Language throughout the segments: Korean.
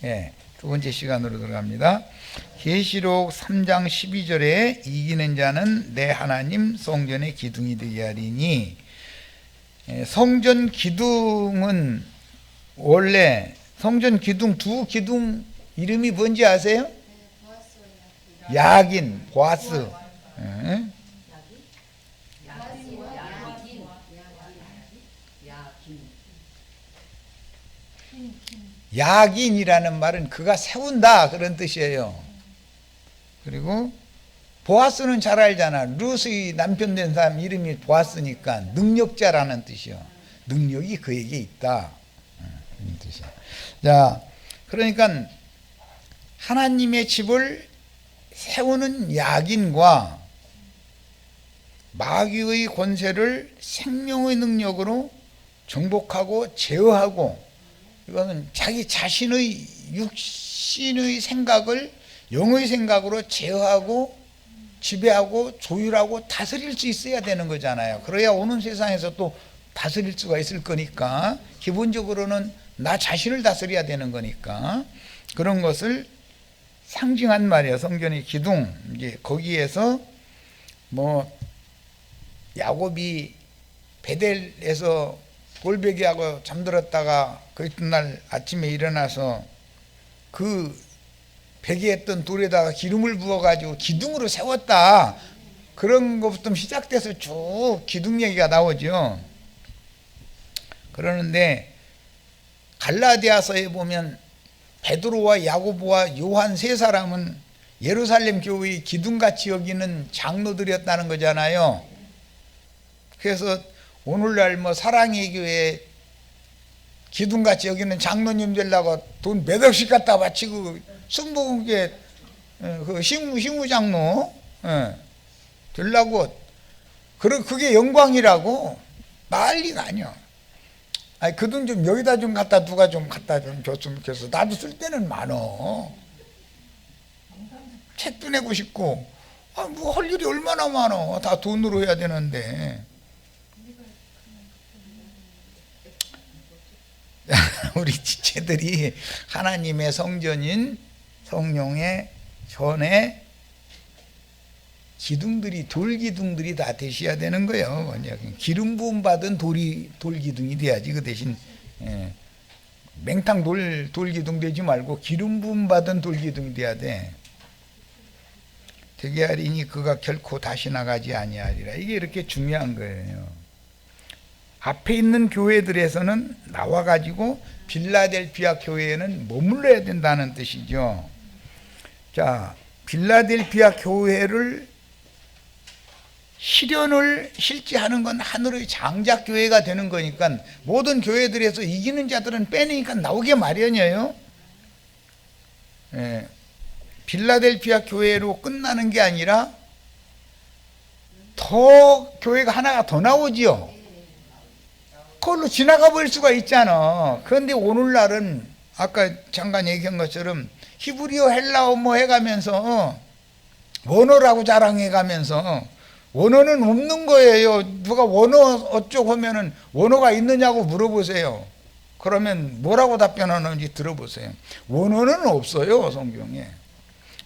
예, 두 번째 시간으로 들어갑니다. 계시록 3장 12절에 이기는 자는 내 하나님 성전의 기둥이 되게 하리니, 성전 기둥은 원래 성전 기둥 두 기둥 이름이 뭔지 아세요? 야긴, 보아스. 예? 야긴이라는 말은 그가 세운다 그런 뜻이에요. 그리고 보아스는 잘 알잖아. 루스의 남편 된 사람 이름이 보아스니까 능력자라는 뜻이요. 능력이 그에게 있다 그런 뜻이야. 자, 그러니까 하나님의 집을 세우는 야긴과 마귀의 권세를 생명의 능력으로 정복하고 제어하고, 이거는 자기 자신의 육신의 생각을 영의 생각으로 제어하고 지배하고 조율하고 다스릴 수 있어야 되는 거잖아요. 그래야 오는 세상에서 또 다스릴 수가 있을 거니까, 기본적으로는 나 자신을 다스려야 되는 거니까 그런 것을 상징한 말이에요. 성전의 기둥. 이제 거기에서 뭐 야곱이 베델에서 골베기하고 잠들었다가 그 이튿날 아침에 일어나서 그 베개했던 돌에다가 기름을 부어가지고 기둥으로 세웠다, 그런 것부터 시작돼서 쭉 기둥 얘기가 나오죠. 그러는데 갈라디아서에 보면 베드로와 야고보와 요한 세 사람은 예루살렘 교회의 기둥같이 여기는 장로들이었다는 거잖아요. 그래서 오늘날 뭐 사랑의 교회 기둥같이 여기는 장로님 되려고 돈 몇 억씩 갖다 바치고 승복에 그 시무장로 되려고, 그게 영광이라고 난리가 아니야. 아니 그 돈 좀 여기다 좀 갖다 누가 좀 갖다 좀 줬으면 좋겠어. 나도 쓸 때는 많어. 책도 내고 싶고, 뭐 할 일이 얼마나 많어. 다 돈으로 해야 되는데. 우리 지체들이 하나님의 성전인 성령의 전에 기둥들이, 돌기둥들이 다 되셔야 되는 거예요. 기름 부음 받은 돌기둥이 돼야지. 그 대신 맹탕 돌기둥 되지 말고 기름 부음 받은 돌기둥이 돼야 돼. 되게 하리니 그가 결코 다시 나가지 아니하리라. 이게 이렇게 중요한 거예요. 앞에 있는 교회들에서는 나와가지고 빌라델피아 교회에는 머물러야 된다는 뜻이죠. 자, 빌라델피아 교회를 실현을 실제하는 건 하늘의 장작 교회가 되는 거니까, 모든 교회들에서 이기는 자들은 빼내니까 나오게 마련이에요. 빌라델피아 교회로 끝나는 게 아니라 더 교회가 하나가 더 나오지요. 그걸로 지나가 버릴 수가 있잖아. 그런데 오늘날은 아까 잠깐 얘기한 것처럼 히브리어 헬라어 뭐 해가면서 원어라고 자랑해가면서 원어는 없는 거예요. 누가 원어 어쩌고 하면은 원어가 있느냐고 물어보세요. 그러면 뭐라고 답변하는지 들어보세요. 원어는 없어요. 성경에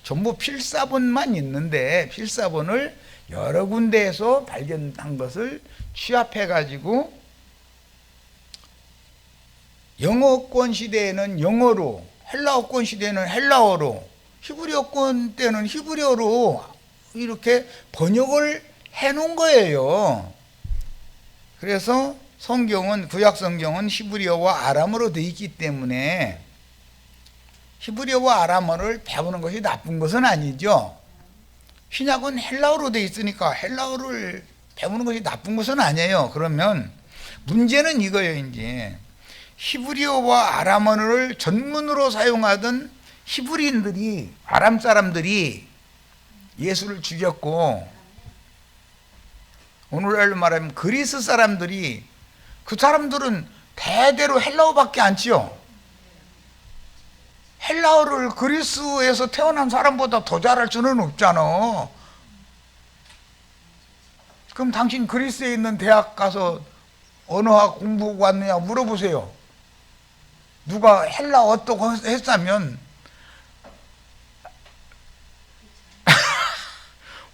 전부 필사본만 있는데, 필사본을 여러 군데에서 발견한 것을 취합해 가지고 영어권 시대에는 영어로, 헬라어권 시대에는 헬라어로, 히브리어권 때는 히브리어로 이렇게 번역을 해놓은 거예요. 그래서 성경은, 구약 성경은 히브리어와 아람어로 되어 있기 때문에 히브리어와 아람어를 배우는 것이 나쁜 것은 아니죠. 신약은 헬라어로 되어 있으니까 헬라어를 배우는 것이 나쁜 것은 아니에요. 그러면 문제는 이거예요. 이제 히브리어와 아람어를 전문으로 사용하던 히브리인들이, 아람 사람들이 예수를 죽였고, 오늘날로 말하면 그리스 사람들이, 그 사람들은 대대로 헬라어밖에 안 치요. 헬라어를 그리스에서 태어난 사람보다 더 잘할 수는 없잖아. 그럼 당신 그리스에 있는 대학 가서 언어학 공부하고 왔느냐 물어보세요. 누가 헬라어 어떻고 했다면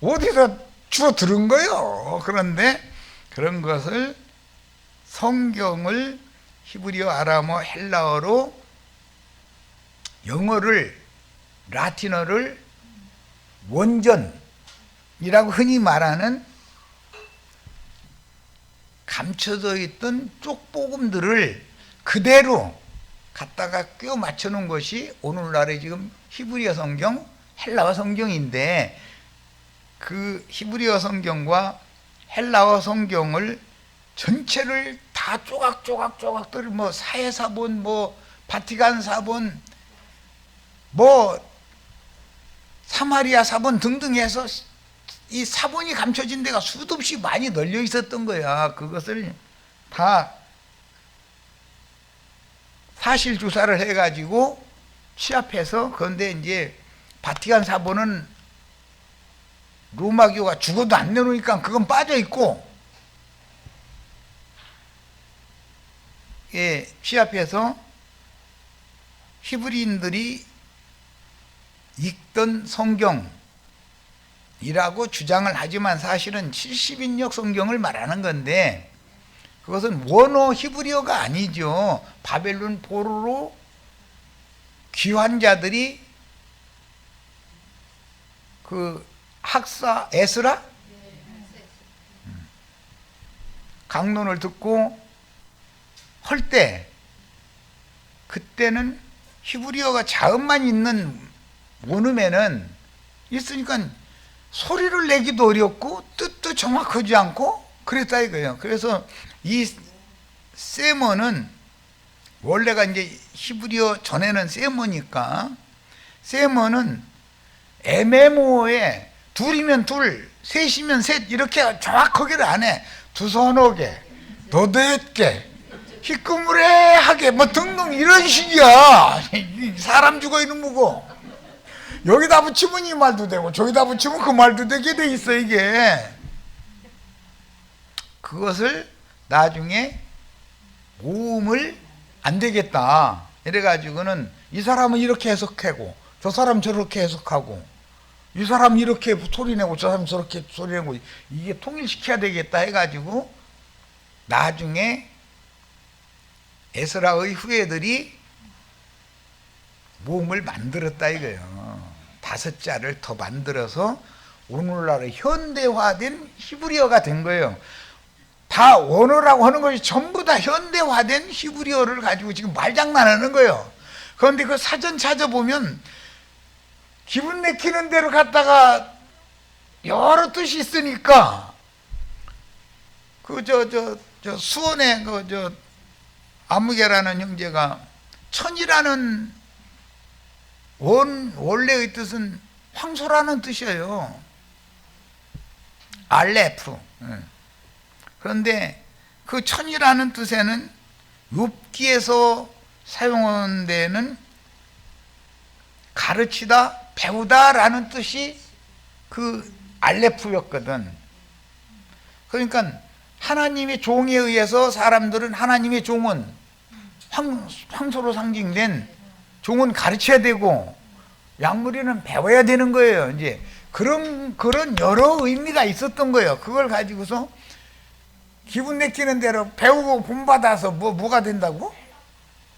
어디서 주워 들은 거예요. 그런데 그런 것을 성경을 히브리어, 아람어, 헬라어로 영어를, 라틴어를 원전이라고 흔히 말하는 감춰져 있던 쪽복음들을 그대로 갖다가 껴 맞춰 놓은 것이 오늘날의 지금 히브리어 성경, 헬라어 성경인데, 그 히브리어 성경과 헬라어 성경을 전체를 다 조각조각들 뭐 사해사본, 뭐 바티칸 사본, 뭐 사마리아 사본 등등 해서 이 사본이 감춰진 데가 수도 없이 많이 널려 있었던 거야. 그것을 다 사실 조사를 해가지고 취합해서, 그런데 이제 바티칸 사본은 로마교가 죽어도 안 내놓으니까 그건 빠져 있고, 예, 취합해서 히브리인들이 읽던 성경이라고 주장을 하지만 사실은 70인역 성경을 말하는 건데, 그것은 원어 히브리어가 아니죠. 바벨론 포로로 귀환 자들이 그 학사 에스라 강론을 듣고 할 때, 그때는 히브리어가 자음만 있는 원음에는 있으니까 소리를 내기도 어렵고 뜻도 정확하지 않고 그랬다 이거예요. 그래서 이 세머는 원래가 이제 히브리어 전에는 세머니까, 세머는 애매모호에 둘이면 둘, 셋이면 셋 이렇게 정확하게를 안 해. 두서너게, 너댓게, 희끄무레하게 뭐 등등 이런 식이야. 사람 죽어 있는 거고, 여기다 붙이면 이 말도 되고 저기다 붙이면 그 말도 되게 돼 있어. 이게 그것을 나중에 모음을 안 되겠다 이래가지고는 이 사람은 이렇게 해석하고 저 사람 저렇게 해석하고, 이 사람 이렇게 소리내고 저 사람 저렇게 소리내고, 이게 통일시켜야 되겠다 해가지고 나중에 에스라의 후예들이 모음을 만들었다 이거예요. 5자를 더 만들어서 오늘날의 현대화된 히브리어가 된 거예요. 다 원어라고 하는 것이 전부 다 현대화된 히브리어를 가지고 지금 말장난하는 거예요. 그런데 그 사전 찾아보면 기분 내키는 대로 갖다가 여러 뜻이 있으니까, 그 수원에 그 아무개라는 형제가 천이라는 원래의 뜻은 황소라는 뜻이에요. 알레프. 그런데 그 천이라는 뜻에는 욥기에서 사용한 데는 가르치다, 배우다라는 뜻이 그 알레프였거든. 그러니까 하나님의 종에 의해서 사람들은, 하나님의 종은 황소로 상징된 종은 가르쳐야 되고 양무리는 배워야 되는 거예요. 이제 그런 여러 의미가 있었던 거예요. 그걸 가지고서 기분 내키는 대로 배우고 본받아서 뭐가 된다고?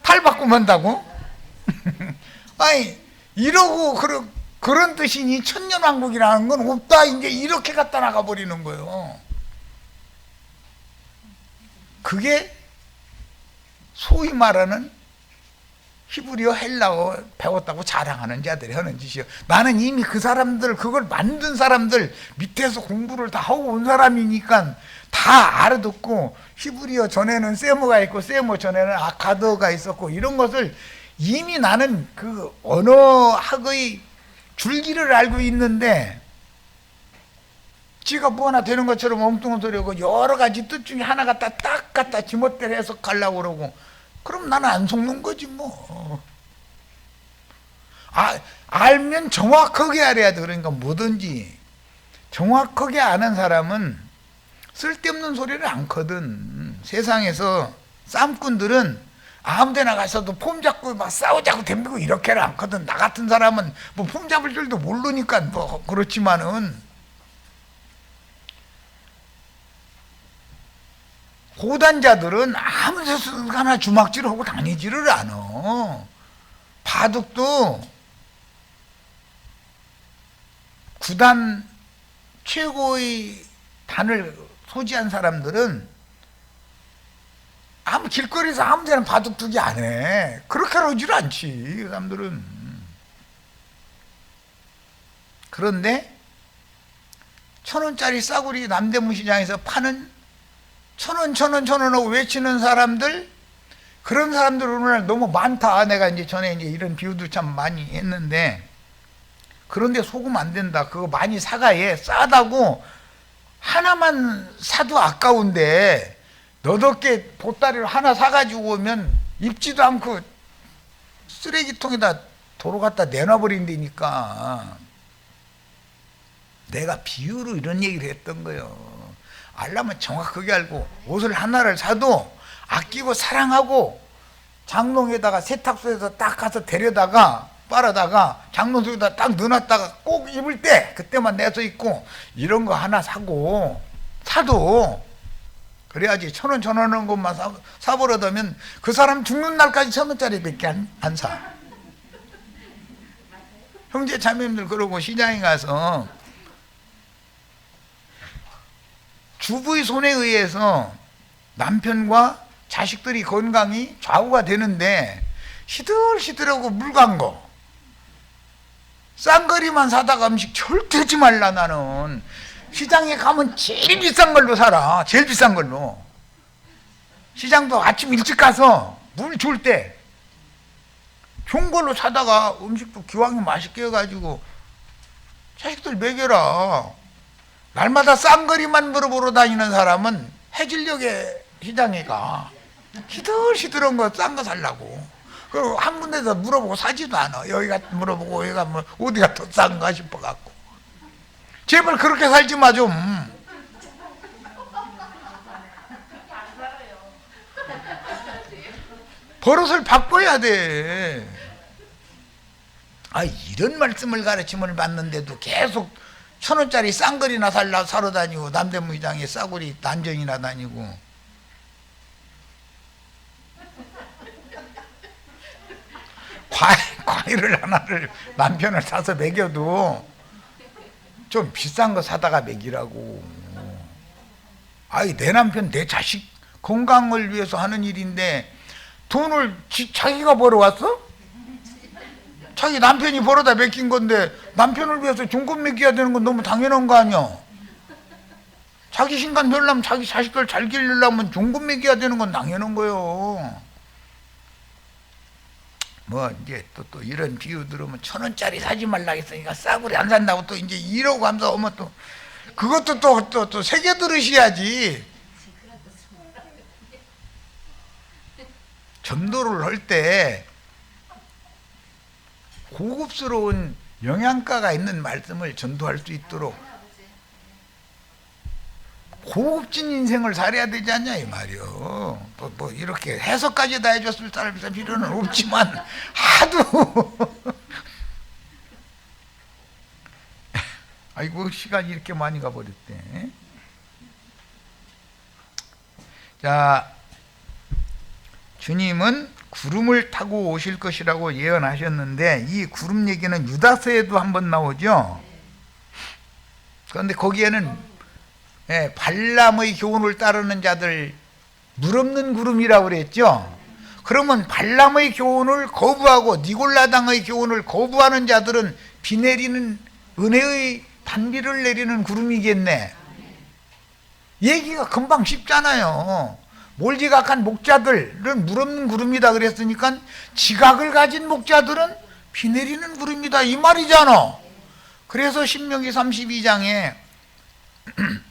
탈바꿈 한다고? 아니, 이러고 그런 뜻이니 천년왕국이라는 건 없다. 이제 이렇게 갖다 나가 버리는 거예요. 그게 소위 말하는 히브리어, 헬라어 배웠다고 자랑하는 자들이 하는 짓이요. 나는 이미 그 사람들, 그걸 만든 사람들 밑에서 공부를 다 하고 온 사람이니까 다 알아듣고, 히브리어 전에는 세모가 있고 세모 전에는 아카드가 있었고, 이런 것을 이미 나는 그 언어학의 줄기를 알고 있는데, 지가 뭐 하나 되는 것처럼 엉뚱한 소리하고 여러 가지 뜻 중에 하나 갖다 지멋대로 해석하려고 그러고, 그럼 나는 안 속는 거지 뭐. 알면 정확하게 알아야 돼. 그러니까 뭐든지 정확하게 아는 사람은 쓸데없는 소리를 않거든. 세상에서 쌈꾼들은 아무데나 가서도 폼 잡고 막 싸우자고 덤비고 이렇게는 않거든. 나 같은 사람은 뭐 폼 잡을 줄도 모르니까 뭐 그렇지만은 고단자들은 아무 데서나 주막질하고 다니지를 않아. 바둑도 구단 최고의 단을 소지한 사람들은 아무 길거리에서 아무 데나 바둑 두기 안 해. 그렇게 하질 않지, 그 사람들은. 그런데 1,000원짜리 싸구리 남대문 시장에서 파는 1,000원, 1,000원, 1,000원 하고 외치는 사람들, 그런 사람들 오늘 너무 많다. 내가 이제 전에 이제 이런 비유도 참 많이 했는데, 그런데 속으면 안 된다. 그거 많이 사가 얘 싸다고 하나만 사도 아까운데 너덕게 보따리를 하나 사가지고 오면 입지도 않고 쓰레기통에다 도로 갖다 내놔버린다니까. 내가 비유로 이런 얘기를 했던 거예요. 알려면 정확하게 알고 옷을 하나를 사도 아끼고 사랑하고 장롱에다가 세탁소에서 딱 가서 데려다가 빨아다가 장롱속에다 딱 넣어놨다가 꼭 입을 때 그때만 내서 입고 이런 거 하나 사고 사도 그래야지 1,000원 1,000원 하는 것만 사버려두면 그 사람 죽는 날까지 1,000원짜리밖에 안 사. 형제 자매님들 그러고 시장에 가서 주부의 손에 의해서 남편과 자식들이 건강이 좌우가 되는데 시들시들하고 물간 거 싼거리만 사다가 음식 절대 하지 말라. 나는 시장에 가면 제일 비싼 걸로 살아. 제일 비싼 걸로. 시장도 아침 일찍 가서 물 줄 때 좋은 걸로 사다가 음식도 기왕에 맛있게 해가지고 자식들 먹여라. 날마다 싼거리만 물어보러 다니는 사람은 해질녘에 시장에 가 시들시들한 거 싼 거 살라고. 그리고 한 군데서 물어보고 사지도 않아. 여기가 물어보고 여기가 뭐 어디가 더 싼가 싶어갖고. 제발 그렇게 살지 마 좀. 버릇을 바꿔야 돼. 아, 이런 말씀을 가르침을 받는데도 계속 1,000원짜리 싼거리나 사러 다니고 남대문 시장에 싸구리 난전이나 다니고. 과일을 하나를 남편을 사서 먹여도 좀 비싼 거 사다가 먹이라고. 아이, 내 남편 내 자식 건강을 위해서 하는 일인데 돈을 자기가 벌어왔어? 자기 남편이 벌어다 맡긴 건데 남편을 위해서 중금 먹여야 되는 건 너무 당연한 거 아니야? 자기 신간 되려면 자기 자식들 잘 기르려면 중금 먹여야 되는 건 당연한 거요. 뭐 이제 또 이런 비유 들으면 1,000원짜리 사지 말라 했으니까 싸구리 안 산다고 또 이제 이러고 하면서 어머 또 그것도 또 새겨 들으셔야지. 전도를 할 때 고급스러운 영양가가 있는 말씀을 전도할 수 있도록 고급진 인생을 살아야 되지 않냐 이 말이요. 뭐 이렇게 해석까지 다 해줬을 사람이 필요는 없지만 하도 아이고 시간이 이렇게 많이 가버렸대. 자, 주님은 구름을 타고 오실 것이라고 예언하셨는데 이 구름 얘기는 유다서에도 한번 나오죠. 그런데 거기에는 발람의 교훈을 따르는 자들 물 없는 구름이라고 그랬죠. 그러면 발람의 교훈을 거부하고 니골라당의 교훈을 거부하는 자들은 비 내리는 은혜의 단비를 내리는 구름이겠네. 얘기가 금방 쉽잖아요. 몰지각한 목자들은 물 없는 구름이다 그랬으니까 지각을 가진 목자들은 비 내리는 구름이다 이 말이잖아. 그래서 신명기 32장에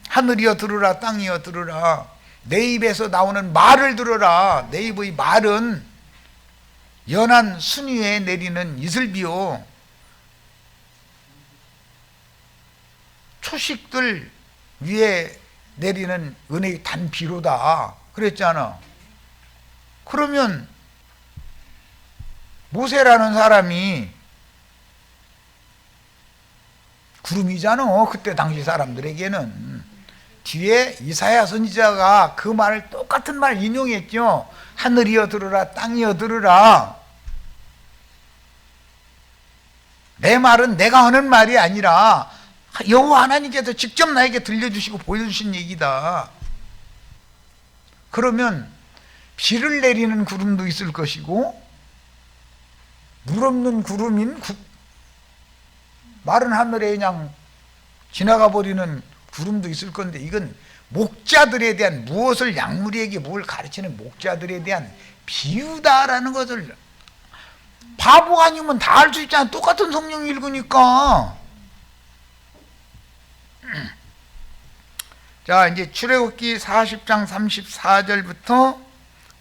하늘이여 들으라 땅이여 들으라 내 입에서 나오는 말을 들으라. 내 입의 말은 연한 순 위에 내리는 이슬비요 초식들 위에 내리는 은혜의 단비로다 그랬잖아. 그러면 모세라는 사람이 구름이잖아. 그때 당시 사람들에게는. 뒤에 이사야 선지자가 그 말을 똑같은 말 인용했죠. 하늘이여 들으라, 땅이여 들으라. 내 말은 내가 하는 말이 아니라 여호와 하나님께서 직접 나에게 들려주시고 보여주신 얘기다. 그러면 비를 내리는 구름도 있을 것이고 물 없는 구름인 마른 하늘에 그냥 지나가 버리는 구름도 있을 건데, 이건 목자들에 대한, 무엇을 약물이에게 뭘 가르치는 목자들에 대한 비유다라는 것을, 바보가 아니면 다 알 수 있잖아. 똑같은 성경 읽으니까. 자, 이제 출애굽기 40장 34절부터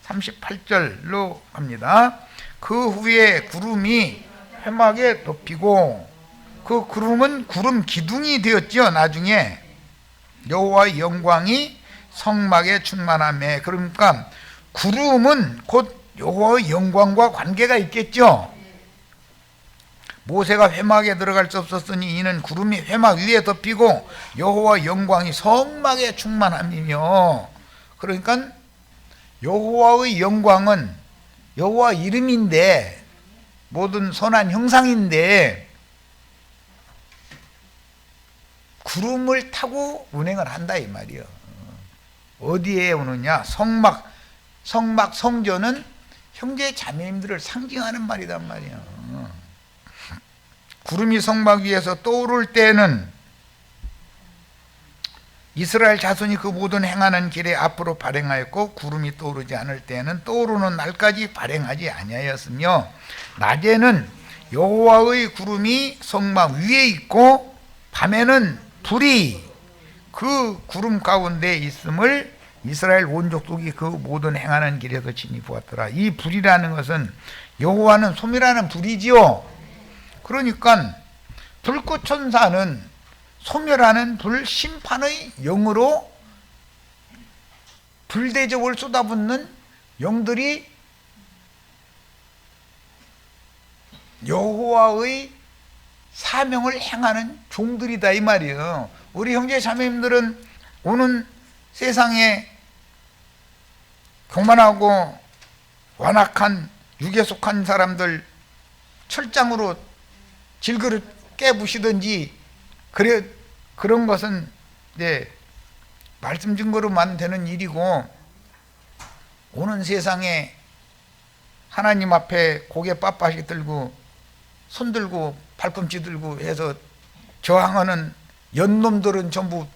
38절로 갑니다. 그 후에 구름이 회막에 덮이고, 그 구름은 구름 기둥이 되었죠. 나중에 여호와의 영광이 성막에 충만하매. 그러니까 구름은 곧 여호와의 영광과 관계가 있겠죠. 모세가 회막에 들어갈 수 없었으니 이는 구름이 회막 위에 덮이고 여호와의 영광이 성막에 충만함이며. 그러니까 여호와의 영광은 여호와 이름인데, 모든 선한 형상인데 구름을 타고 운행을 한다 이 말이요. 어디에 오느냐? 성막 성전은 형제 자매님들을 상징하는 말이단 말이야. 구름이 성막 위에서 떠오를 때는 이스라엘 자손이 그 모든 행하는 길에 앞으로 발행하였고, 구름이 떠오르지 않을 때는 떠오르는 날까지 발행하지 아니하였으며, 낮에는 여호와의 구름이 성막 위에 있고 밤에는 불이 그 구름 가운데 있음을 이스라엘 온 족속이 그 모든 행하는 길에서 친히 보았더라. 이 불이라는 것은 여호와는 소멸하는 불이지요. 그러니까 불꽃천사는 소멸하는 불, 심판의 영으로 불대접을 쏟아붓는 영들이 여호와의 사명을 행하는 종들이다 이 말이에요. 우리 형제 자매님들은 오는 세상에 교만하고 완악한 육에 속한 사람들 철장으로 질그릇 깨부시든지 그런 것은 이제 말씀 증거로만 되는 일이고, 오는 세상에 하나님 앞에 고개 빳빳이 들고 손 들고 발꿈치 들고 해서 저항하는 연놈들은 전부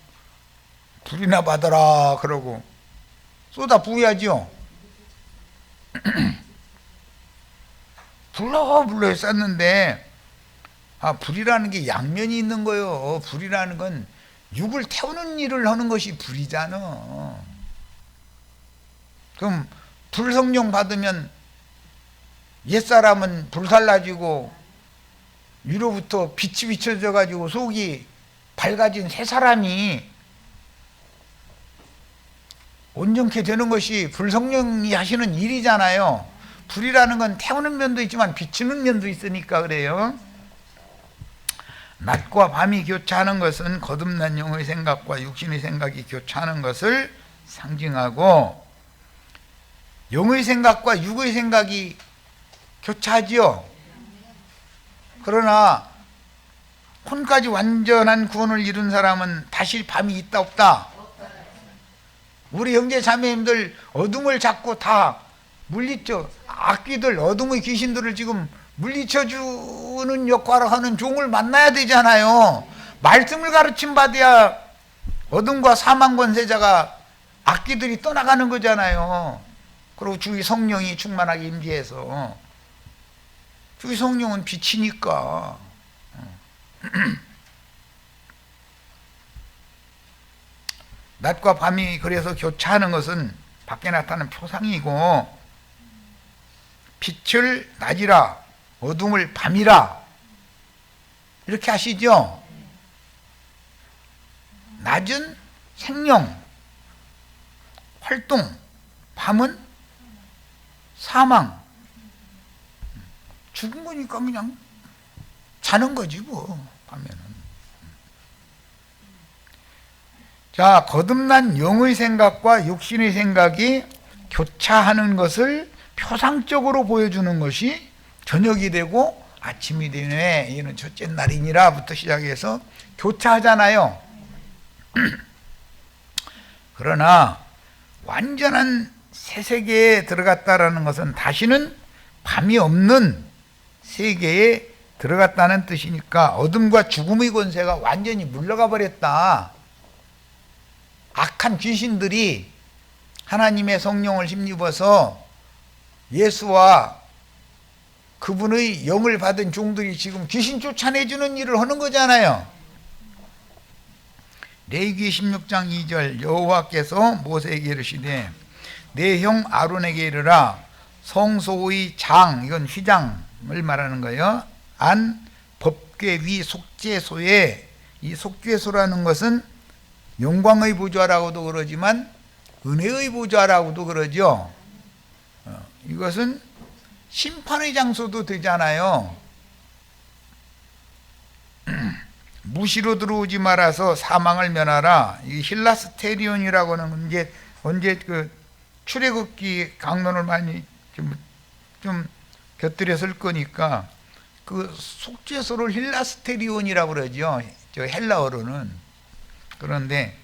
불이나 받아라 그러고 쏟아 부어야죠. 불러 쌌는데, 불이라는 게 양면이 있는 거예요. 불이라는 건 육을 태우는 일을 하는 것이 불이잖아. 그럼 불성령 받으면 옛사람은 불살라지고 위로부터 빛이 비춰져 가지고 속이 밝아진 새 사람이 온전케 되는 것이 불성령이 하시는 일이잖아요. 불이라는 건 태우는 면도 있지만 비추는 면도 있으니까 그래요. 낮과 밤이 교차하는 것은 거듭난 영의 생각과 육신의 생각이 교차하는 것을 상징하고, 영의 생각과 육의 생각이 교차하지요. 그러나 혼까지 완전한 구원을 이룬 사람은 다시 밤이 있다 없다? 우리 형제 자매님들 어둠을 잡고 다 물리쳐, 악귀들, 어둠의 귀신들을 지금 물리쳐주는 역할을 하는 종을 만나야 되잖아요. 말씀을 가르침 받아야 어둠과 사망 권세자가, 악귀들이 떠나가는 거잖아요. 그리고 주의 성령이 충만하게 임재해서, 주의 성령은 빛이니까. 낮과 밤이 그래서 교차하는 것은 밖에 나타나는 표상이고, 빛을 낮이라 어둠을 밤이라 이렇게 하시죠. 낮은 생명, 활동, 밤은 사망, 죽은 거니까 그냥 자는 거지 뭐 하면은. 자, 거듭난 영의 생각과 육신의 생각이 교차하는 것을 표상적으로 보여주는 것이 저녁이 되고 아침이 되네, 이는 첫째 날이니라부터 시작해서 교차하잖아요. 그러나 완전한 새 세계에 들어갔다라는 것은 다시는 밤이 없는 세계에 들어갔다는 뜻이니까 어둠과 죽음의 권세가 완전히 물러가 버렸다. 악한 귀신들이 하나님의 성령을 힘입어서 예수와 그분의 영을 받은 종들이 지금 귀신 쫓아내주는 일을 하는 거잖아요. 레위기 16장 2절 여호와께서 모세에게 이르시되 내 형 아론에게 이르라 성소의 장, 이건 휘장을 말하는 거예요. 안 법궤 위 속죄소에, 이 속죄소라는 것은 영광의 보좌라고도 그러지만 은혜의 보좌라고도 그러죠. 이것은 심판의 장소도 되잖아요. 무시로 들어오지 말아서 사망을 면하라. 이 힐라스테리온이라고 하는 게 언제 그 출애굽기 강론을 많이 좀 곁들여 쓸 거니까 그 속죄소를 힐라스테리온이라고 그러죠. 저 헬라어로는. 그런데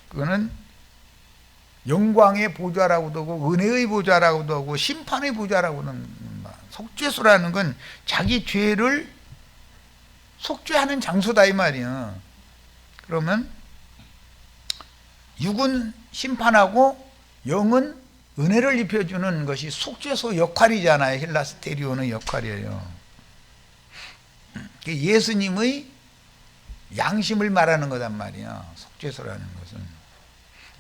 그거는 영광의 보좌라고도 하고 은혜의 보좌라고도 하고 심판의 보좌라고도 합니다. 속죄소라는 건 자기 죄를 속죄하는 장소다 이 말이야. 그러면 육은 심판하고 영은 은혜를 입혀주는 것이 속죄소 역할이잖아요. 힐라스테리온의 역할이에요. 예수님의 양심을 말하는 거단 말이야. 속죄소라는 것은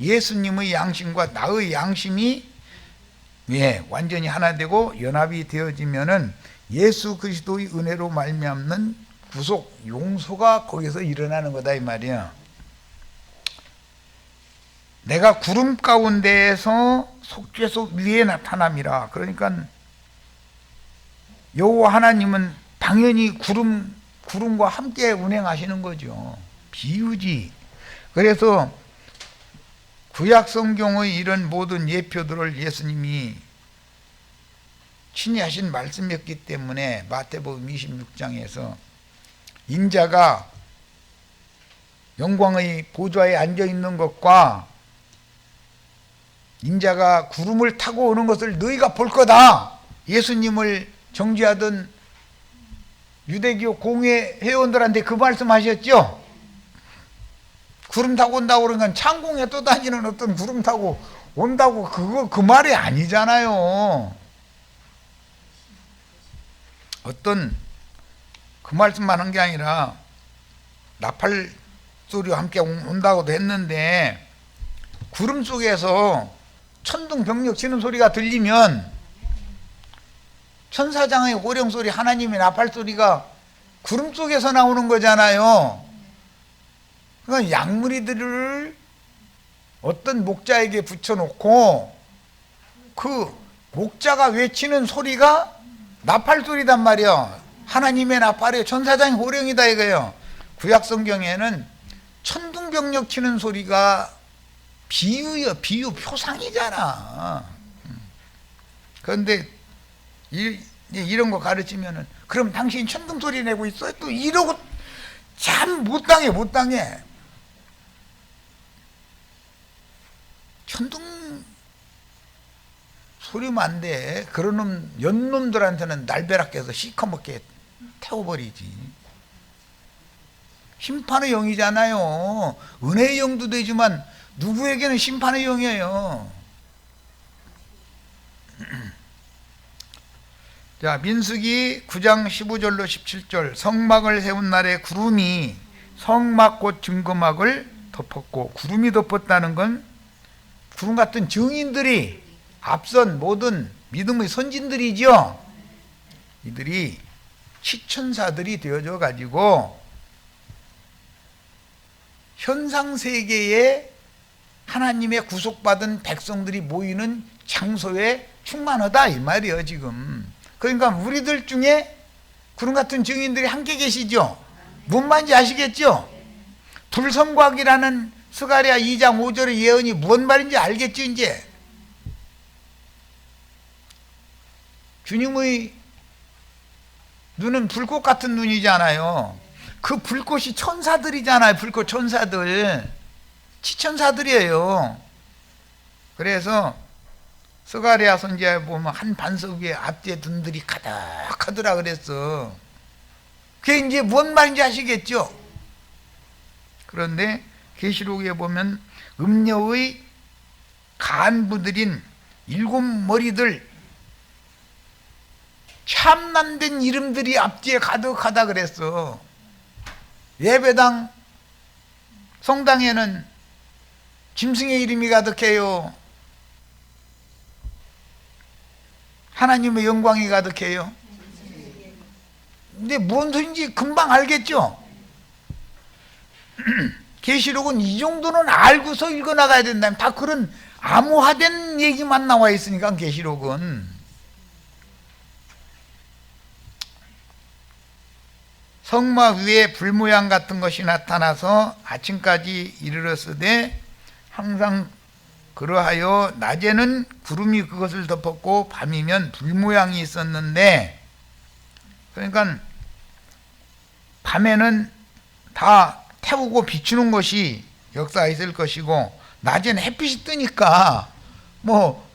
예수님의 양심과 나의 양심이 완전히 하나 되고 연합이 되어지면은 예수 그리스도의 은혜로 말미암는 구속 용서가 거기서 일어나는 거다 이 말이야. 내가 구름 가운데에서 속죄소 위에 나타남이라. 그러니까 여호와 하나님은 당연히 구름과 함께 운행하시는 거죠. 비유지. 그래서 구약 성경의 이런 모든 예표들을 예수님이 친히 하신 말씀이었기 때문에 마태복음 26장에서 인자가 영광의 보좌에 앉아 있는 것과 인자가 구름을 타고 오는 것을 너희가 볼 거다. 예수님을 정죄하던 유대교 공회 회원들한테 그 말씀하셨죠. 구름 타고 온다고 그러니까 창공에 떠다니는 어떤 구름 타고 온다고 그거 그 말이 아니잖아요. 어떤 그 말씀만 한 게 아니라 나팔 소리와 함께 온다고도 했는데 구름 속에서 천둥병력 치는 소리가 들리면 천사장의 호령 소리, 하나님의 나팔 소리가 구름 속에서 나오는 거잖아요. 그러니까 양무리들을 어떤 목자에게 붙여놓고 그 목자가 외치는 소리가 나팔 소리단 말이야. 하나님의 나팔이 천사장의 호령이다 이거예요. 구약 성경에는 천둥병력 치는 소리가 비유요, 비유 표상이잖아. 그런데 이런 거 가르치면은 그럼 당신 천둥 소리 내고 있어? 또 이러고 참 못 당해. 천둥 소리면 안 돼. 그런 연놈들한테는 날벼락해서 시커멓게 태워버리지. 심판의 영이잖아요. 은혜의 영도 되지만 누구에게는 심판의 영이에요. 자, 민수기 9장 15절로 17절 성막을 세운 날에 구름이 성막 곧 증거막을 덮었고, 구름이 덮었다는 건 구름 같은 증인들이 앞선 모든 믿음의 선진들이죠. 이들이 시천사들이 되어져 가지고 현상세계에 하나님의 구속받은 백성들이 모이는 장소에 충만하다 이 말이에요 지금. 그러니까 우리들 중에 그런 같은 증인들이 함께 계시죠. 뭔 말인지 아시겠죠? 불성곽이라는 스가랴 2장 5절의 예언이 뭔 말인지 알겠죠 이제. 주님의 눈은 불꽃 같은 눈이잖아요. 그 불꽃이 천사들이잖아요. 불꽃 천사들, 치천사들이에요. 그래서 스가랴 선지자에 보면 한 반석 위에 앞뒤에 눈들이 가득하더라 그랬어. 그게 이제 뭔 말인지 아시겠죠? 그런데 계시록에 보면 음녀의 간부들인 7머리들 참남된 이름들이 앞뒤에 가득하다 그랬어. 예배당 성당에는 짐승의 이름이 가득해요. 하나님의 영광이 가득해요. 근데 뭔 소린지 금방 알겠죠? 계시록은 이 정도는 알고서 읽어나가야 된다면 다 그런 암호화된 얘기만 나와 있으니까 계시록은. 성막 위에 불 모양 같은 것이 나타나서 아침까지 이르렀으되 항상 그러하여 낮에는 구름이 그것을 덮었고 밤이면 불 모양이 있었는데, 그러니까 밤에는 다 태우고 비추는 것이 역사가 있을 것이고 낮에는 햇빛이 뜨니까 뭐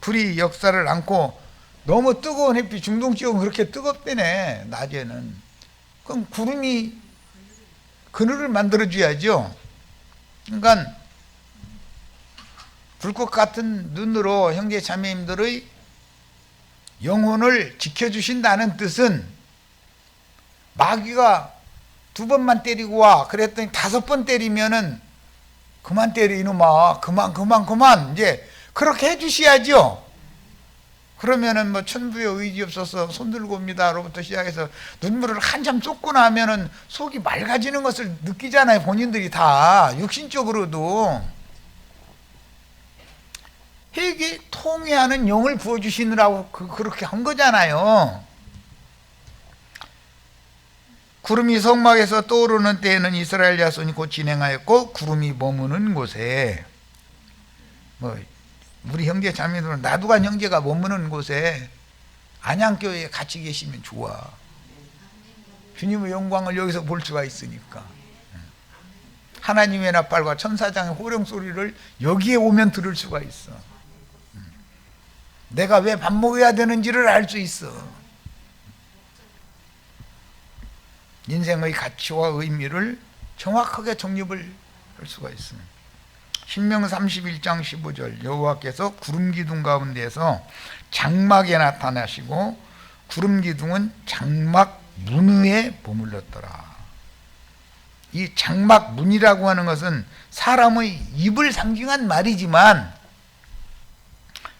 불이 역사를 않고, 너무 뜨거운 햇빛, 중동 지역은 그렇게 뜨겁대네 낮에는. 그럼 구름이 그늘을 만들어줘야죠. 그러니까 불꽃 같은 눈으로 형제 자매님들의 영혼을 지켜주신다는 뜻은, 마귀가 2번만 때리고 와 그랬더니 5번 때리면은 그만 때려 이놈아, 그만 이제 그렇게 해주셔야죠. 그러면은 뭐 천부의 의지 없어서 손들고 옵니다로부터 시작해서 눈물을 한참 쏟고 나면은 속이 맑아지는 것을 느끼잖아요. 본인들이 다 육신적으로도. 이게 통회하는 영을 부어주시느라고 그렇게 한 거잖아요. 구름이 성막에서 떠오르는 때에는 이스라엘 자손이 곧 진행하였고, 구름이 머무는 곳에, 뭐 우리 형제 자매들은 나두간 형제가 머무는 곳에 안양교회에 같이 계시면 좋아. 주님의 영광을 여기서 볼 수가 있으니까. 하나님의 나팔과 천사장의 호령 소리를 여기에 오면 들을 수가 있어. 내가 왜 밥 먹어야 되는지를 알 수 있어. 인생의 가치와 의미를 정확하게 정립을 할 수가 있습니다. 신명 31장 15절, 여호와께서 구름 기둥 가운데에서 장막에 나타나시고 구름 기둥은 장막 문 위에 머물렀더라. 이 장막 문이라고 하는 것은 사람의 입을 상징한 말이지만,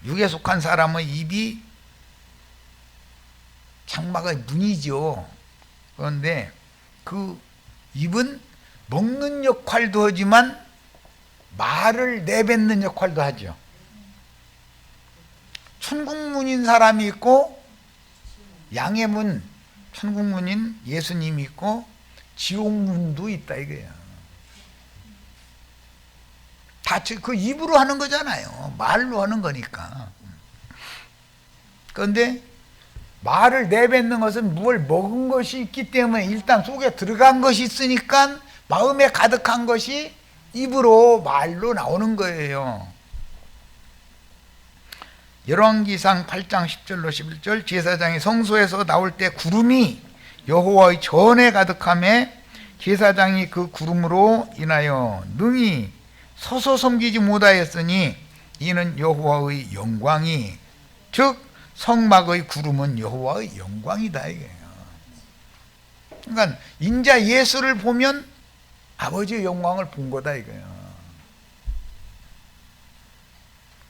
육에 속한 사람의 입이 장막의 문이죠. 그런데 그 입은 먹는 역할도 하지만 말을 내뱉는 역할도 하죠. 천국문인 사람이 있고, 양의 문, 천국문인 예수님이 있고, 지옥문도 있다 이거예요. 다 그 입으로 하는 거잖아요. 말로 하는 거니까. 그런데 말을 내뱉는 것은 뭘 먹은 것이 있기 때문에 일단 속에 들어간 것이 있으니까 마음에 가득한 것이 입으로 말로 나오는 거예요. 열왕기상 8장 10절로 11절, 제사장이 성소에서 나올 때 구름이 여호와의 전에 가득하매 제사장이 그 구름으로 인하여 능히 서서 섬기지 못하였으니 이는 여호와의 영광이, 즉 성막의 구름은 여호와의 영광이다 이거예요. 그러니까 인자 예수를 보면 아버지의 영광을 본 거다 이거예요.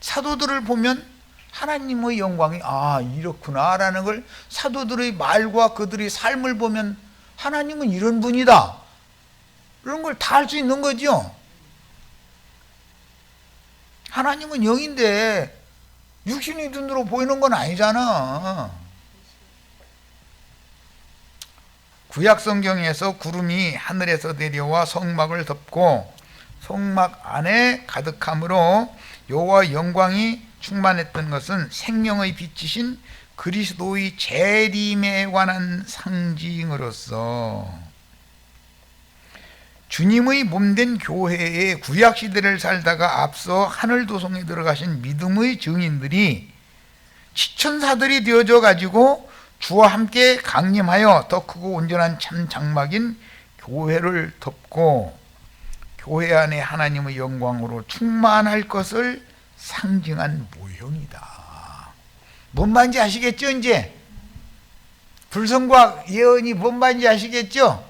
사도들을 보면 하나님의 영광이 이렇구나라는 걸, 사도들의 말과 그들의 삶을 보면 하나님은 이런 분이다, 이런 걸 다 알 수 있는 거죠. 하나님은 영인데 육신의 눈으로 보이는 건 아니잖아. 구약 성경에서 구름이 하늘에서 내려와 성막을 덮고 성막 안에 가득함으로 여호와 영광이 충만했던 것은 생명의 빛이신 그리스도의 재림에 관한 상징으로서 주님의 몸된 교회의 구약시대를 살다가 앞서 하늘도성에 들어가신 믿음의 증인들이 지천사들이 되어져 가지고 주와 함께 강림하여 더 크고 온전한 참 장막인 교회를 덮고 교회 안에 하나님의 영광으로 충만할 것을 상징한 모형이다. 뭔 말인지 아시겠죠? 이제 불성과 예언이 뭔 말인지 아시겠죠?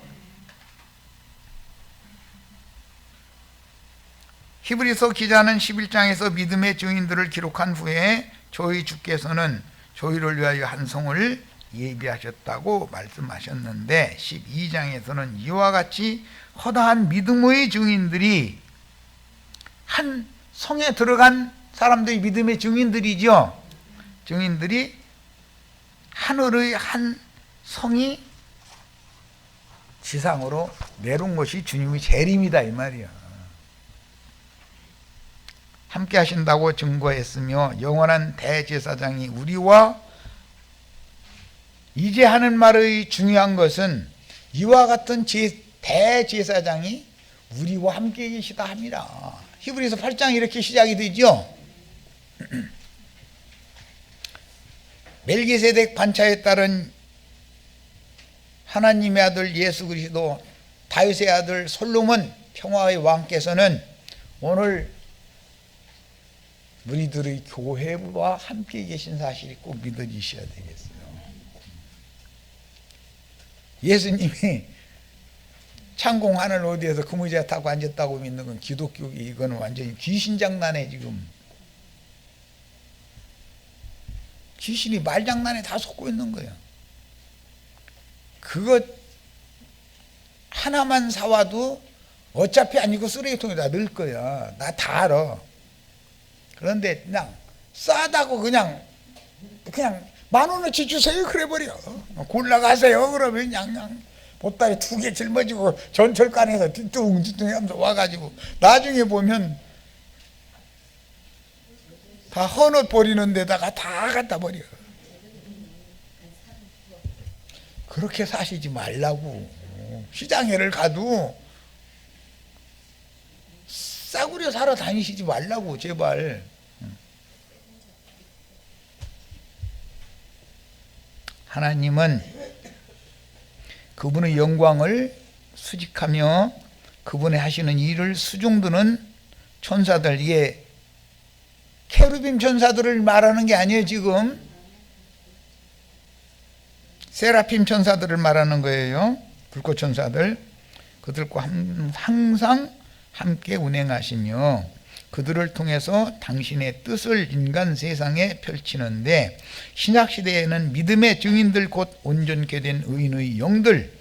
히브리서 기자는 11장에서 믿음의 증인들을 기록한 후에 저희 주께서는 저희를 위하여 한 성을 예비하셨다고 말씀하셨는데 12장에서는 이와 같이 허다한 믿음의 증인들이 한 성에 들어간 사람들이 믿음의 증인들이죠. 증인들이 하늘의 한 성이 지상으로 내려온 것이 주님의 재림이다 이 말이야. 함께 하신다고 증거했으며 영원한 대제사장이 우리와 이제 하는 말의 중요한 것은 이와 같은 대제사장이 우리와 함께 계시다 합니다. 히브리서 8장 이렇게 시작이 되죠. 멜기세덱 반차에 따른 하나님의 아들 예수 그리스도 다윗의 아들 솔로몬 평화의 왕께서는 오늘 우리들의 교회와 함께 계신 사실이 꼭 믿어지셔야 되겠어요. 예수님이 창공 하늘 어디에서 금의자 타고 앉았다고 믿는 건 기독교, 이건 완전히 귀신장난에 지금 귀신이 말장난에 다 속고 있는 거예요. 그것 하나만 사와도 어차피 아니고 쓰레기통에다 넣을 거야. 나 다 알아. 그런데 그냥 싸다고 그냥 10,000원어치 주세요 그래 버려. 골라가세요 그러면 그냥 보따리 2개 짊어지고 전철관에서 뒤뚱뒤뚱 하면서 와가지고 나중에 보면 다 헌옷 버리는 데다가 다 갖다 버려. 그렇게 사시지 말라고. 시장에를 가도 싸구려 사러 다니시지 말라고 제발. 하나님은 그분의 영광을 수직하며 그분의 하시는 일을 수종드는 천사들, 이게 케루빔 천사들을 말하는 게 아니에요. 지금 세라핌 천사들을 말하는 거예요. 불꽃 천사들. 그들과 항상 함께 운행하시며 그들을 통해서 당신의 뜻을 인간 세상에 펼치는데, 신약시대에는 믿음의 증인들 곧 온전케 된 의인의 영들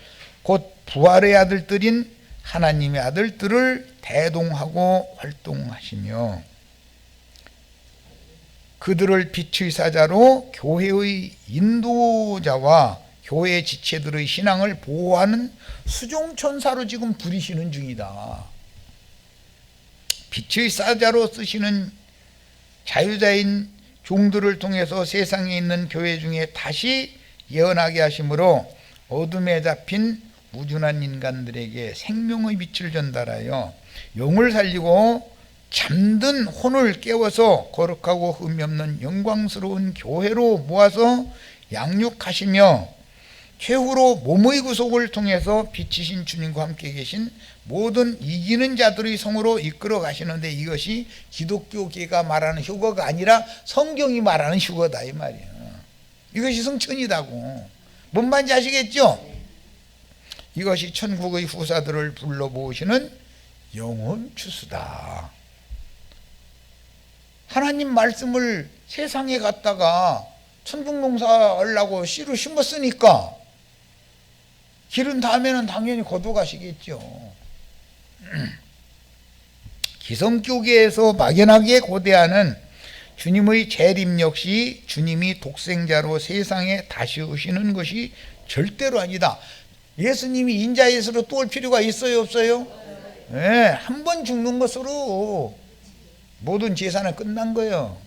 곧 부활의 아들들인 하나님의 아들들을 대동하고 활동하시며 그들을 빛의 사자로 교회의 인도자와 교회 지체들의 신앙을 보호하는 수종천사로 지금 부리시는 중이다. 빛의 사자로 쓰시는 자유자인 종들을 통해서 세상에 있는 교회 중에 다시 예언하게 하심으로 어둠에 잡힌 무준한 인간들에게 생명의 빛을 전달하여 영을 살리고 잠든 혼을 깨워서 거룩하고 흠이 없는 영광스러운 교회로 모아서 양육하시며 최후로 몸의 구속을 통해서 빛이신 주님과 함께 계신 모든 이기는 자들의 성으로 이끌어 가시는데, 이것이 기독교계가 말하는 휴거가 아니라 성경이 말하는 휴거다 이 말이에요. 이것이 성천이다고. 뭔 말인지 아시겠죠? 이것이 천국의 후사들을 불러 모으시는 영혼 추수다. 하나님 말씀을 세상에 갖다가 천국 농사 하려고 씨를 심었으니까 기른 다음에는 당연히 거둬가시겠죠. 기성교계에서 막연하게 고대하는 주님의 재림 역시 주님이 독생자로 세상에 다시 오시는 것이 절대로 아니다. 예수님이 인자 예수로 또 올 필요가 있어요, 없어요? 네, 한 번 죽는 것으로 모든 제사는 끝난 거예요.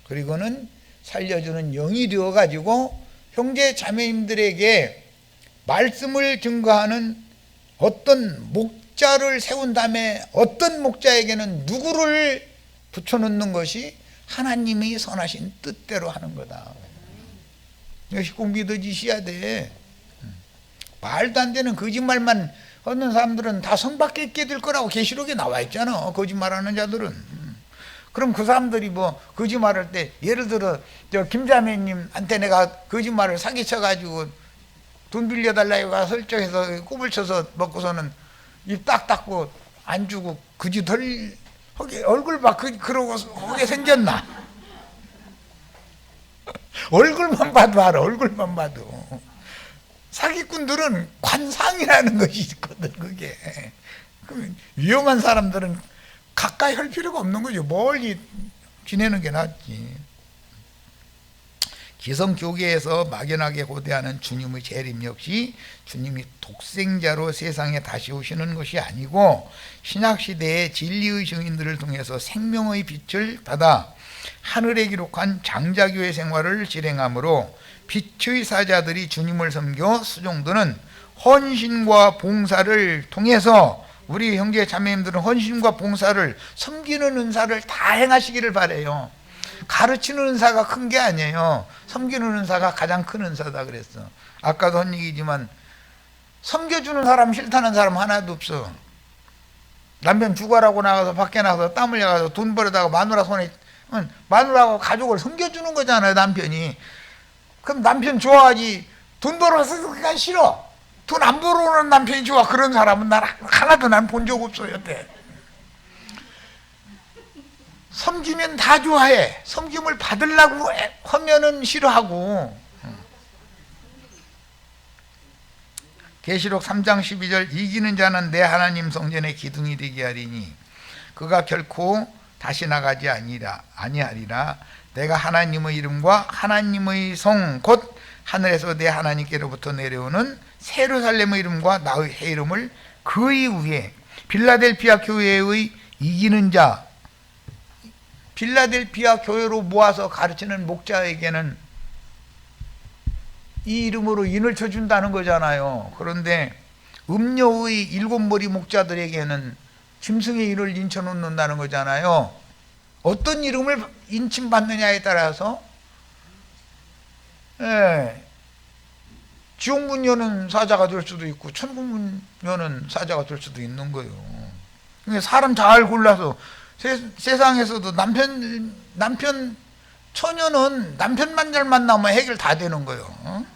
그리고는 살려주는 영이 되어가지고 형제 자매님들에게 말씀을 증거하는 어떤 목자를 세운 다음에 어떤 목자에게는 누구를 붙여놓는 것이 하나님이 선하신 뜻대로 하는 거다. 이것이 꼭 믿어지셔야 돼. 말도 안 되는 거짓말만 하는 사람들은 다 성 받게 될 거라고 계시록에 나와 있잖아. 거짓말하는 자들은. 그럼 그 사람들이 뭐 거짓말할 때, 예를 들어 저 김자매님한테 내가 거짓말을 사기쳐가지고 돈 빌려달라고 설정해서 꿈을 쳐서 먹고서는 입 딱 닫고 안 주고 그지 덜 얼굴 봐. 그러고 하게 생겼나? 얼굴만 봐도 알아. 얼굴만 봐도. 사기꾼들은 관상이라는 것이 있거든. 그게 위험한 사람들은 가까이 할 필요가 없는 거죠. 멀리 지내는 게 낫지. 기성교계에서 막연하게 고대하는 주님의 재림 역시 주님이 독생자로 세상에 다시 오시는 것이 아니고 신약시대의 진리의 증인들을 통해서 생명의 빛을 받아 하늘에 기록한 장자교회 생활을 실행하므로 빛의 사자들이 주님을 섬겨 수종드는 헌신과 봉사를 통해서 우리 형제 자매님들은 헌신과 봉사를, 섬기는 은사를 다 행하시기를 바라요. 가르치는 은사가 큰 게 아니에요. 섬기는 은사가 가장 큰 은사다 그랬어. 아까도 한 얘기지만 섬겨주는 사람 싫다는 사람 하나도 없어. 남편 죽어라고 나가서 밖에 나가서 땀 흘려가서 돈 벌어다가 마누라 손에, 마누라하고 가족을 섬겨주는 거잖아요, 남편이. 그럼 남편 좋아하지. 돈 벌어서 그냥 싫어. 돈 안 벌어오는 남편이 좋아. 그런 사람은 난 하나도 난 본 적 없어요. 여태. 섬기면 다 좋아해. 섬김을 받으려고 하면은 싫어하고. 계시록 3장 12절 이기는 자는 내 하나님 성전의 기둥이 되게 하리니 그가 결코 다시 나가지 아니하리라. 내가 하나님의 이름과 하나님의 성 곧 하늘에서 내 하나님께로부터 내려오는 새 예루살렘의 이름과 나의 새 이름을 그의 위에 빌라델피아 교회의 이기는 자, 빌라델피아 교회로 모아서 가르치는 목자에게는 이 이름으로 인을 쳐준다는 거잖아요. 그런데 음료의 일곱 머리 목자들에게는 짐승의 인을 인쳐놓는다는 거잖아요. 어떤 이름을 인침받느냐에 따라서 지옥문 여는 사자가 될 수도 있고 천국문 여는 사자가 될 수도 있는 거예요. 사람 잘 골라서 세상에서도 남편 처녀는 남편만 잘 만나면 해결 다 되는 거예요.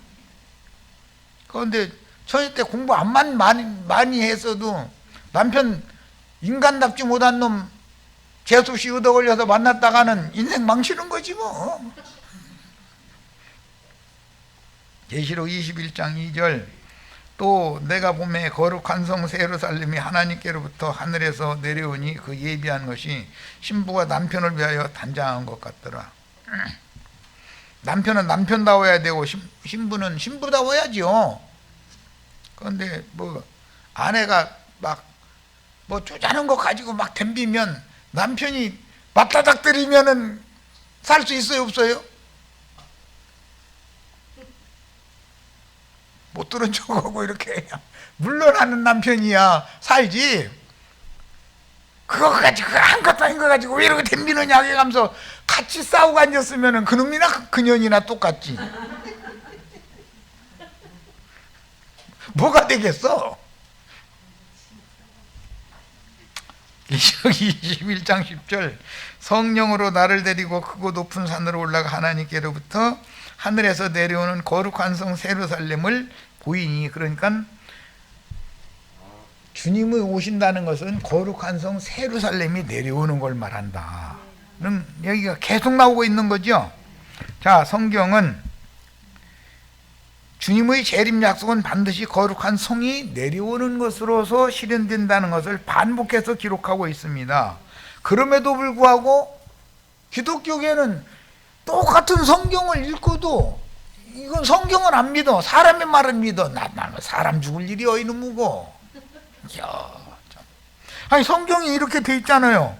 그런데 처녀 때 공부 안 많이 했어도 남편 인간답지 못한 놈 재수없이 얻어 걸려서 만났다가는 인생 망치는 거지 뭐. 계시록 21장 2절 또 내가 보매 거룩한 성 새 예루살렘이 하나님께로부터 하늘에서 내려오니 그 예비한 것이 신부가 남편을 위하여 단장한 것 같더라. 남편은 남편다워야 되고 신부는 신부다워야지요. 그런데 뭐 아내가 막 뭐 쪼잔한 거 가지고 막 덤비면 남편이 맞다닥 때리면은 살 수 있어요, 없어요? 못 들은 척하고 이렇게 물러나는 남편이야 살지. 그거 가지고 아무것도 아닌 거 가지고 왜 이렇게 덤비느냐 하면서 같이 싸우고 앉았으면은 그놈이나 그년이나 똑같지. 뭐가 되겠어? 계시록 21장 10절 성령으로 나를 데리고 크고 높은 산으로 올라가 하나님께로부터 하늘에서 내려오는 거룩한 성 새 예루살렘을 보이니, 그러니까 주님이 오신다는 것은 거룩한 성 새 예루살렘이 내려오는 걸 말한다. 는 여기가 계속 나오고 있는 거죠. 자, 성경은 주님의 재림 약속은 반드시 거룩한 성이 내려오는 것으로서 실현된다는 것을 반복해서 기록하고 있습니다. 그럼에도 불구하고 기독교계는 똑같은 성경을 읽고도 이건 성경은 안 믿어. 사람의 말은 믿어. 나 사람 죽을 일이 어이는 무고. 이야, 참. 아니 성경이 이렇게 돼 있잖아요.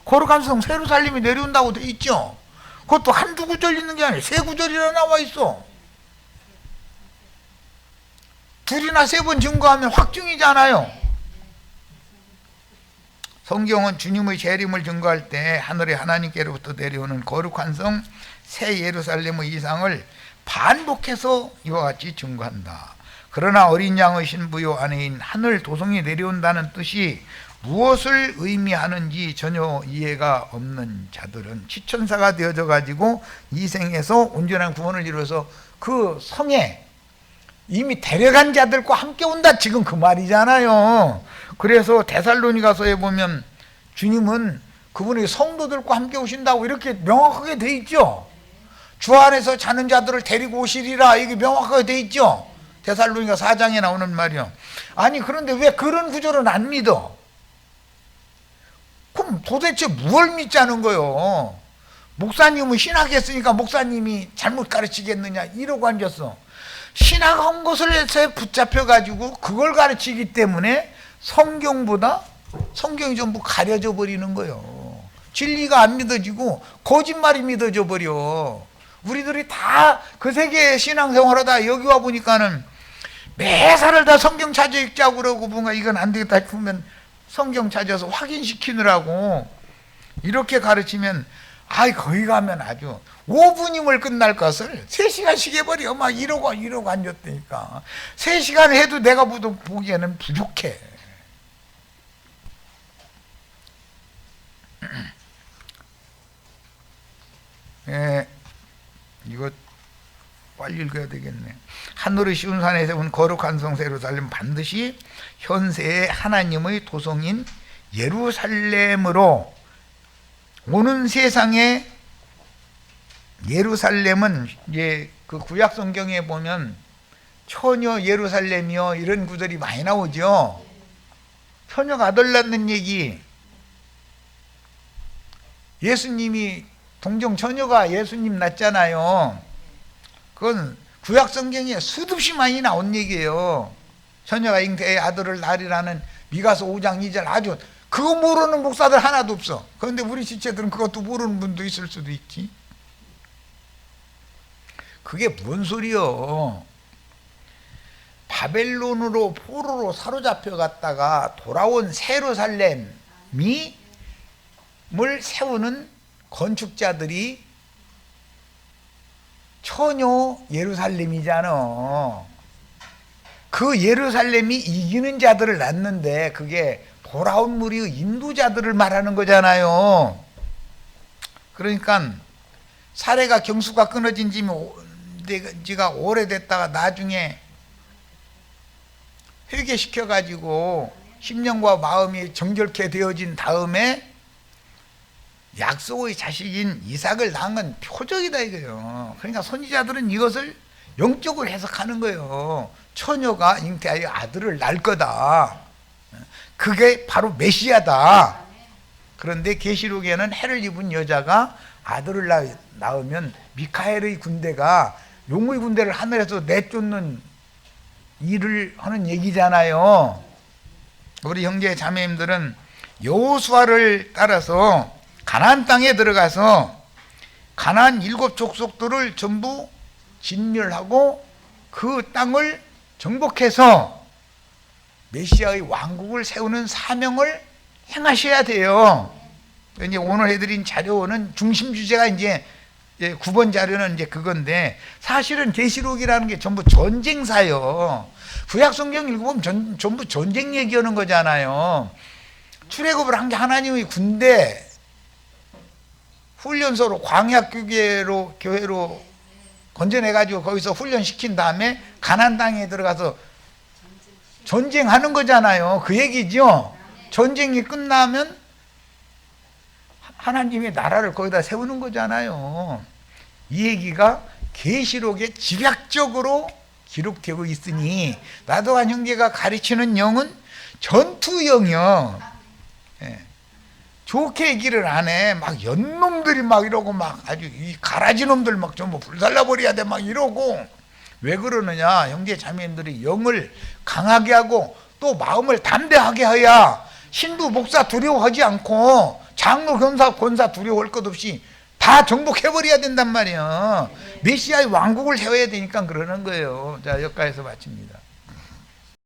거룩한 성 예루살렘이 내려온다고 돼 있죠. 그것도 한두 구절 있는 게 아니라 세 구절이나 나와 있어. 둘이나 세 번 증거하면 확증이잖아요. 성경은 주님의 재림을 증거할 때 하늘의 하나님께로부터 내려오는 거룩한 성 새 예루살렘의 이상을 반복해서 이와 같이 증거한다. 그러나 어린 양의 신부요 아내인 하늘 도성이 내려온다는 뜻이 무엇을 의미하는지 전혀 이해가 없는 자들은 치천사가 되어져 가지고 이 생에서 온전한 구원을 이루어서 그 성에 이미 데려간 자들과 함께 온다, 지금 그 말이잖아요. 그래서 데살로니가서에 보면 주님은 그분의 성도들과 함께 오신다고 이렇게 명확하게 돼 있죠. 주 안에서 자는 자들을 데리고 오시리라, 이게 명확하게 돼 있죠. 데살로니가 4장에 나오는 말이요. 아니 그런데 왜 그런 구절은 안 믿어? 그럼 도대체 뭘 믿자는 거요? 목사님은 신학했으니까 목사님이 잘못 가르치겠느냐 이러고 앉았어. 신학한 것을 해서 붙잡혀가지고 그걸 가르치기 때문에 성경보다 성경이 전부 가려져 버리는 거예요. 진리가 안 믿어지고 거짓말이 믿어져 버려. 우리들이 다 그 세계의 신앙생활하다 여기 와 보니까는 매사를 다 성경 찾아 읽자고 그러고 뭔가 이건 안 되겠다 싶으면 성경 찾아서 확인시키느라고 이렇게 가르치면 거기 가면 아주 5분이면 끝날 것을 3시간씩 해버려. 막 이러고 앉았다니까. 3시간 해도 내가 보기에는 부족해. 이거 빨리 읽어야 되겠네. 하늘의 쉬운 산에 세운 거룩한 성 예루살렘 반드시 현세의 하나님의 도성인 예루살렘으로 오는 세상에 예루살렘은 이제 그 구약 성경에 보면 처녀 예루살렘이요 이런 구절이 많이 나오죠. 처녀가 아들 낳는 얘기. 예수님이 동정 처녀가 예수님 낳잖아요. 그건 구약 성경에 수없이 많이 나온 얘기예요. 처녀가 잉태의 아들을 낳으리라는 미가서 5장 2절 아주 그거 모르는 목사들 하나도 없어. 그런데 우리 지체들은 그것도 모르는 분도 있을 수도 있지. 그게 뭔 소리요? 바벨론으로 포로로 사로잡혀 갔다가 돌아온 예루살렘이 뭘 세우는 건축자들이 처녀 예루살렘이잖아. 그 예루살렘이 이기는 자들을 낳는데 그게 돌아온 무리의 인도자들을 말하는 거잖아요. 그러니까 사례가 경수가 끊어진 지가 오래됐다가 나중에 회개시켜가지고 심령과 마음이 정결케 되어진 다음에 약속의 자식인 이삭을 낳은 건 표적이다 이거예요. 그러니까 선지자들은 이것을 영적으로 해석하는 거예요. 처녀가 잉태하여 아들을 낳을 거다. 그게 바로 메시아다. 그런데 계시록에는 해를 입은 여자가 아들을 낳으면 미카엘의 군대가 용의 군대를 하늘에서 내쫓는 일을 하는 얘기잖아요. 우리 형제 자매님들은 여호수아를 따라서 가나안 땅에 들어가서 가나안 7 족속들을 전부 진멸하고 그 땅을 정복해서 메시아의 왕국을 세우는 사명을 행하셔야 돼요. 이제 오늘 해드린 자료는 중심 주제가 이제 9번 자료는 이제 그건데 사실은 계시록이라는 게 전부 전쟁사요. 구약 성경 읽어보면 전부 전쟁 얘기하는 거잖아요. 출애굽을 한 게 하나님의 군대 훈련소로 광야 교회로 건져내가지고 거기서 훈련시킨 다음에 가나안 땅에 들어가서 전쟁하는 거잖아요. 그 얘기죠. 전쟁이 끝나면 하나님의 나라를 거기다 세우는 거잖아요. 이 얘기가 계시록에 집약적으로 기록되고 있으니 나도한 형제가 가르치는 영은 전투영이요. 좋게 얘기를 안 해. 막 연놈들이 막 이러고 막 아주 이 가라지 놈들 막 전부 불살라 버려야 돼 막 이러고. 왜 그러느냐? 형제 자매님들이 영을 강하게 하고 또 마음을 담대하게 해야 신부 목사 두려워하지 않고 장로 권사 두려워할 것 없이 다 정복해버려야 된단 말이야. 메시아의 왕국을 세워야 되니까 그러는 거예요. 자, 여기까지서 마칩니다.